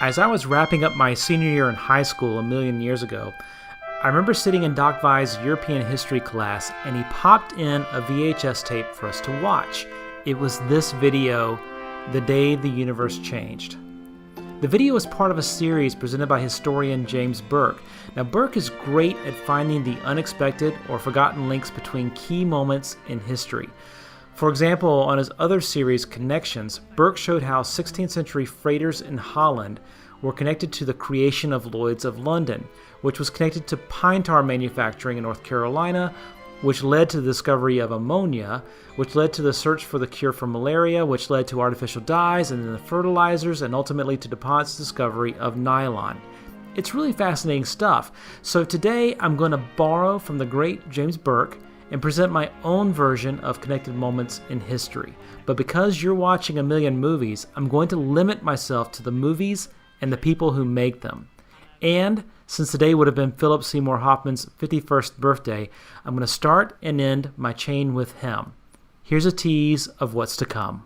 As I was wrapping up my senior year in high school a million years ago, I remember sitting in Doc Vi's European history class, and he popped in a VHS tape for us to watch. It was this video, The Day the Universe Changed. The video is part of a series presented by historian James Burke. Now, Burke is great at finding the unexpected or forgotten links between key moments in history. For example, on his other series, Connections, Burke showed how 16th century freighters in Holland were connected to the creation of Lloyd's of London, which was connected to pine tar manufacturing in North Carolina, which led to the discovery of ammonia, which led to the search for the cure for malaria, which led to artificial dyes and then the fertilizers, and ultimately to DuPont's discovery of nylon. It's really fascinating stuff. So today I'm going to borrow from the great James Burke and present my own version of connected moments in history. But because you're watching a million movies, I'm going to limit myself to the movies and the people who make them. And since today would have been Philip Seymour Hoffman's 51st birthday, I'm going to start and end my chain with him. Here's a tease of what's to come.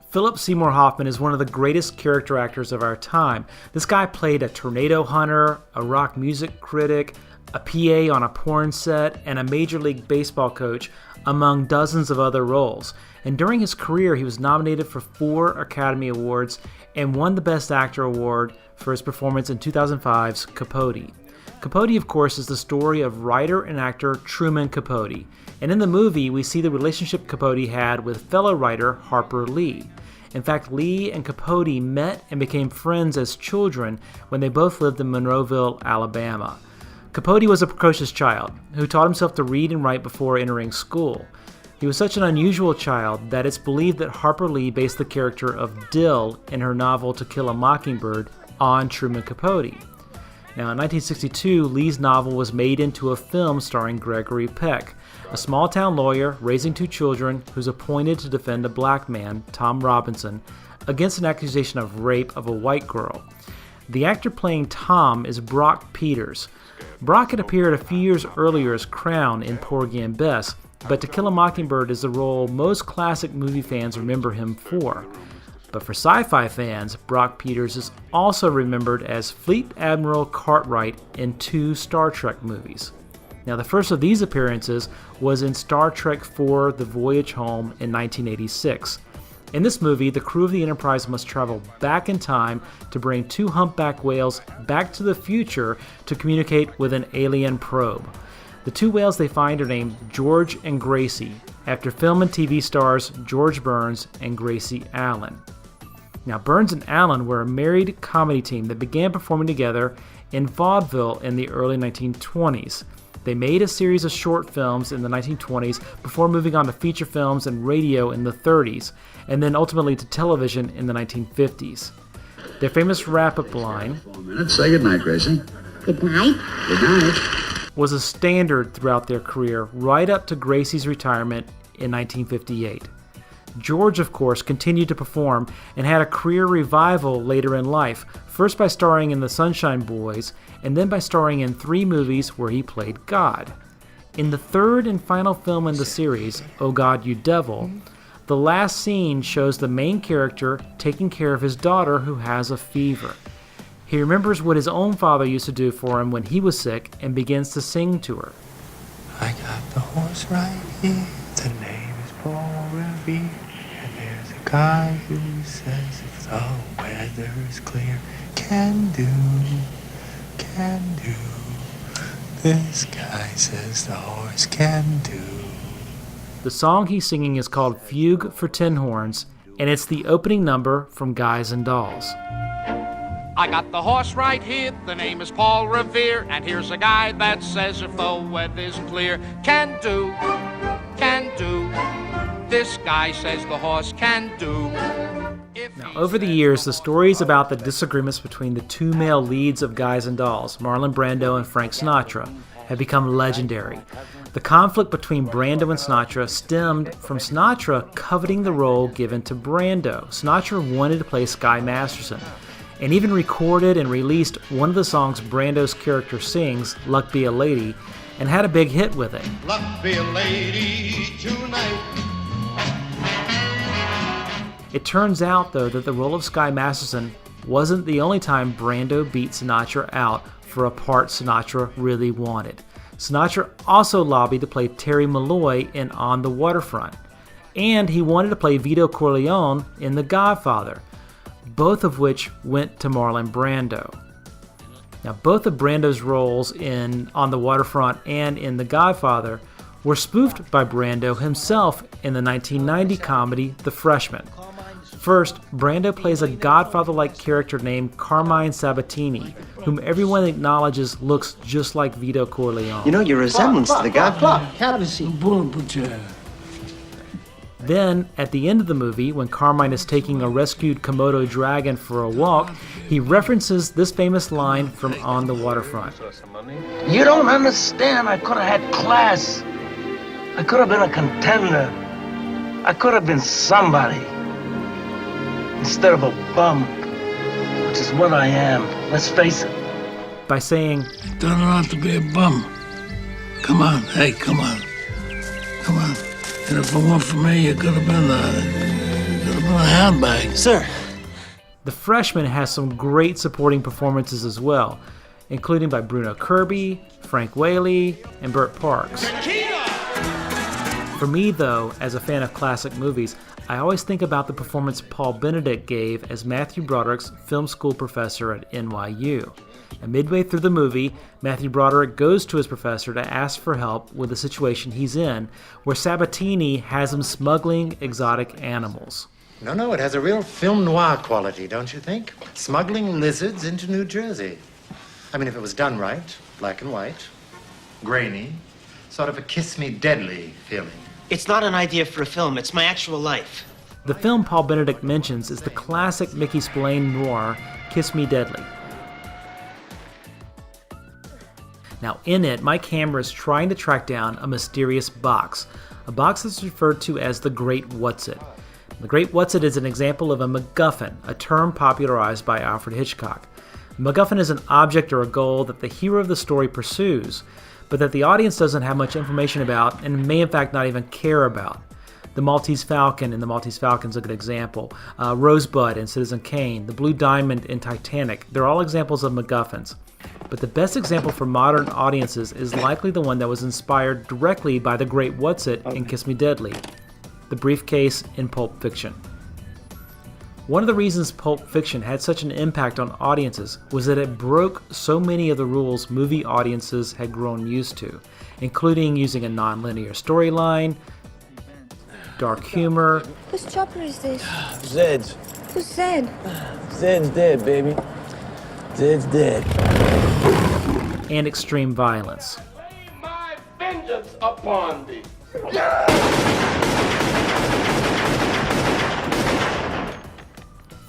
Philip Seymour Hoffman is one of the greatest character actors of our time. This guy played a tornado hunter, a rock music critic, a PA on a porn set, and a Major League Baseball coach, among dozens of other roles. And during his career, he was nominated for 4 Academy Awards and won the Best Actor Award for his performance in 2005's Capote. Capote, of course, is the story of writer and actor Truman Capote. And in the movie, we see the relationship Capote had with fellow writer Harper Lee. In fact, Lee and Capote met and became friends as children when they both lived in Monroeville, Alabama. Capote was a precocious child who taught himself to read and write before entering school. He was such an unusual child that it's believed that Harper Lee based the character of Dill in her novel To Kill a Mockingbird on Truman Capote. Now, in 1962, Lee's novel was made into a film starring Gregory Peck, a small-town lawyer raising 2 children who's appointed to defend a black man, Tom Robinson, against an accusation of rape of a white girl. The actor playing Tom is Brock Peters. Brock had appeared a few years earlier as Crown in Porgy and Bess, but To Kill a Mockingbird is the role most classic movie fans remember him for. But for sci-fi fans, Brock Peters is also remembered as Fleet Admiral Cartwright in 2 Star Trek movies. Now, the first of these appearances was in Star Trek IV: The Voyage Home in 1986. In this movie, the crew of the Enterprise must travel back in time to bring 2 humpback whales back to the future to communicate with an alien probe. The 2 whales they find are named George and Gracie, after film and TV stars George Burns and Gracie Allen. Now, Burns and Allen were a married comedy team that began performing together in vaudeville in the early 1920s. They made a series of short films in the 1920s before moving on to feature films and radio in the 30s, and then ultimately to television in the 1950s. Their famous wrap-up line, 4 minutes. Say goodnight, Gracie. Good night. Good night. Was a standard throughout their career right up to Gracie's retirement in 1958. George, of course, continued to perform and had a career revival later in life, first by starring in The Sunshine Boys, and then by starring in 3 movies where he played God. In the 3rd and final film in the series, Oh God, You Devil, the last scene shows the main character taking care of his daughter who has a fever. He remembers what his own father used to do for him when he was sick and begins to sing to her. I got the horse right here, the name is Paul Revere, and there's a guy who says if the weather is clear, can do. This guy says the horse can do. The song he's singing is called Fugue for Tin Horns, and it's the opening number from Guys and Dolls. I got the horse right here, the name is Paul Revere, and here's a guy that says if the weather's clear, can do. This guy says the horse can do. Now, over the years, the stories about the disagreements between the 2 male leads of Guys and Dolls, Marlon Brando and Frank Sinatra, have become legendary. The conflict between Brando and Sinatra stemmed from Sinatra coveting the role given to Brando. Sinatra wanted to play Sky Masterson. and even recorded and released one of the songs Brando's character sings, Luck Be a Lady, and had a big hit with it. Luck be a lady tonight. It turns out, though, that the role of Sky Masterson wasn't the only time Brando beat Sinatra out for a part Sinatra really wanted. Sinatra also lobbied to play Terry Malloy in On the Waterfront, and he wanted to play Vito Corleone in The Godfather, both of which went to Marlon Brando. Now, both of Brando's roles in On the Waterfront and in The Godfather were spoofed by Brando himself in the 1990 comedy The Freshman. First, Brando plays a Godfather-like character named Carmine Sabatini, whom everyone acknowledges looks just like Vito Corleone. You know, your resemblance to the Godfather. Then, at the end of the movie, when Carmine is taking a rescued Komodo dragon for a walk, he references this famous line from On the Waterfront. You don't understand. I could have had class. I could have been a contender. I could have been somebody. Instead of a bum, which is what I am. Let's face it. By saying, Don't have to be a bum. Come on, hey, come on. Come on. And if it weren't for me, you could have been a handbag. Sir. The Freshman has some great supporting performances as well, including by Bruno Kirby, Frank Whaley, and Burt Parks. For me, though, as a fan of classic movies, I always think about the performance Paul Benedict gave as Matthew Broderick's film school professor at NYU. And midway through the movie, Matthew Broderick goes to his professor to ask for help with the situation he's in, where Sabatini has him smuggling exotic animals. No, it has a real film noir quality, don't you think? Smuggling lizards into New Jersey. I mean, if it was done right, black and white, grainy, sort of a kiss me deadly feeling. It's not an idea for a film, it's my actual life. The film Paul Benedict mentions is the classic Mickey Spillane noir, Kiss Me Deadly. Now, in it, Mike Hammer is trying to track down a mysterious box, a box that's referred to as the Great What's-It. The Great What's-It is an example of a MacGuffin, a term popularized by Alfred Hitchcock. A MacGuffin is an object or a goal that the hero of the story pursues, but that the audience doesn't have much information about and may in fact not even care about. The Maltese Falcon in The Maltese Falcon's a good example. Rosebud in Citizen Kane, the Blue Diamond in Titanic, they're all examples of MacGuffins. But the best example for modern audiences is likely the one that was inspired directly by the Great What's-It in Kiss Me Deadly, the briefcase in Pulp Fiction. One of the reasons Pulp Fiction had such an impact on audiences was that it broke so many of the rules movie audiences had grown used to, including using a non-linear storyline, dark humor. Whose chopper is this? Zed's. Who's Zed? Zed's dead, baby. Zed's dead. And extreme violence. My vengeance upon thee.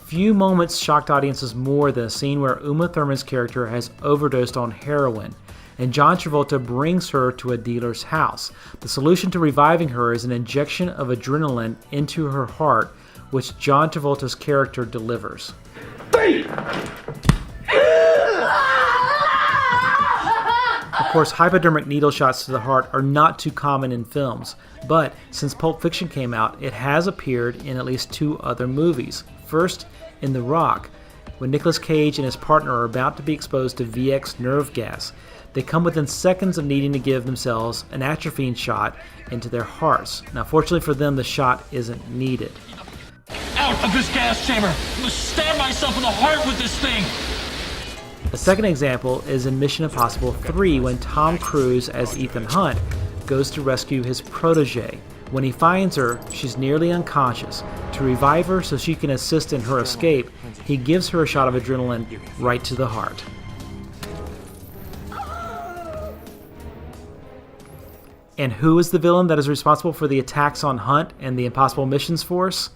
Few moments shocked audiences more than a scene where Uma Thurman's character has overdosed on heroin, and John Travolta brings her to a dealer's house. The solution to reviving her is an injection of adrenaline into her heart, which John Travolta's character delivers. Of course, hypodermic needle shots to the heart are not too common in films, but since Pulp Fiction came out, it has appeared in at least 2 other movies. First, in The Rock, when Nicolas Cage and his partner are about to be exposed to VX nerve gas. They come within seconds of needing to give themselves an atropine shot into their hearts. Now, fortunately for them, the shot isn't needed. Out of this gas chamber! I'm gonna stab myself in the heart with this thing! A second example is in Mission Impossible 3 when Tom Cruise as Ethan Hunt goes to rescue his protege. When he finds her, she's nearly unconscious. To revive her so she can assist in her escape, he gives her a shot of adrenaline right to the heart. And who is the villain that is responsible for the attacks on Hunt and the Impossible Missions Force?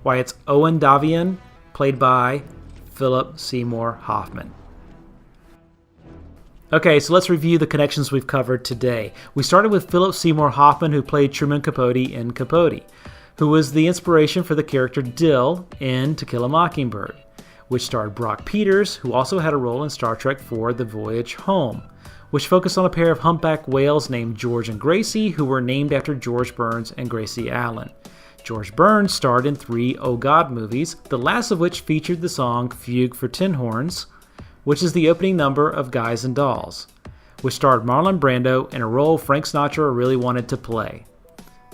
Why, it's Owen Davian, played by Philip Seymour Hoffman. Okay, so let's review the connections we've covered today. We started with Philip Seymour Hoffman, who played Truman Capote in Capote, who was the inspiration for the character Dill in To Kill a Mockingbird. which starred Brock Peters, who also had a role in Star Trek IV: The Voyage Home, which focused on a pair of humpback whales named George and Gracie, who were named after George Burns and Gracie Allen. George Burns starred in 3 Oh God movies, the last of which featured the song Fugue for Tin Horns, which is the opening number of Guys and Dolls, which starred Marlon Brando in a role Frank Sinatra really wanted to play.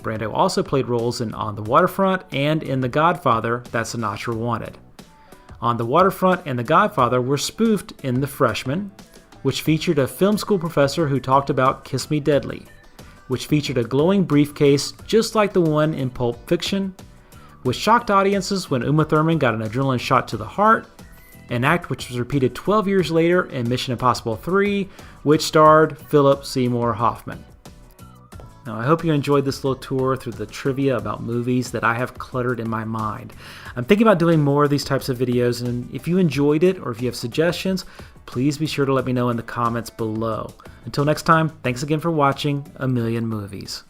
Brando also played roles in On the Waterfront and in The Godfather that Sinatra wanted. On the Waterfront and The Godfather were spoofed in The Freshman, which featured a film school professor who talked about Kiss Me Deadly, which featured a glowing briefcase just like the one in Pulp Fiction, which shocked audiences when Uma Thurman got an adrenaline shot to the heart, an act which was repeated 12 years later in Mission Impossible 3, which starred Philip Seymour Hoffman. Now, I hope you enjoyed this little tour through the trivia about movies that I have cluttered in my mind. I'm thinking about doing more of these types of videos, and if you enjoyed it or if you have suggestions, please be sure to let me know in the comments below. Until next time, thanks again for watching A Million Movies.